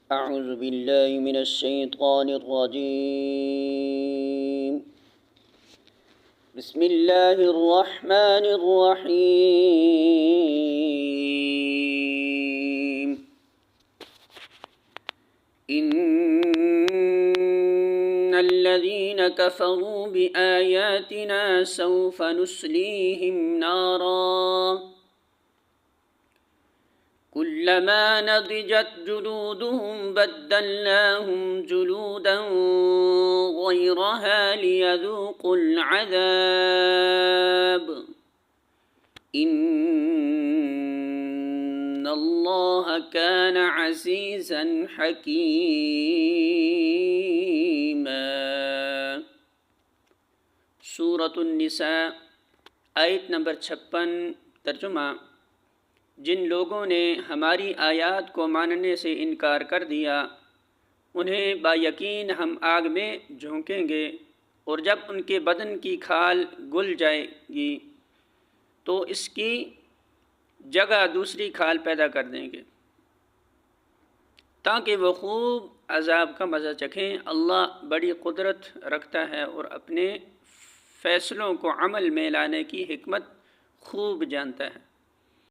अऊज़ु बिल्लाहि मिनश शैतानिर रजीम। बिस्मिल्लाहिर रहमानिर रहीम। इन्नल्लज़ीना कफ़रू बिआयातिना सौफ़ नुस्लीहिम नारा कुल्लमा नदिजत जुलूदुहुम बद्दलनाहुम जुलूदन गयरहा लियज़ूक़ुल अज़ाब इन्नल्लाह कान अज़ीज़न हकीमा। सूरतुन निसा आयत नंबर 56। तर्जुमा: जिन लोगों ने हमारी आयात को मानने से इनकार कर दिया उन्हें बायकीन हम आग में झोंकेंगे, और जब उनके बदन की खाल गुल जाएगी तो इसकी जगह दूसरी खाल पैदा कर देंगे ताकि वो खूब अजाब का मज़ा चखें। अल्लाह बड़ी कुदरत रखता है और अपने फ़ैसलों को अमल में लाने की हिकमत खूब जानता है।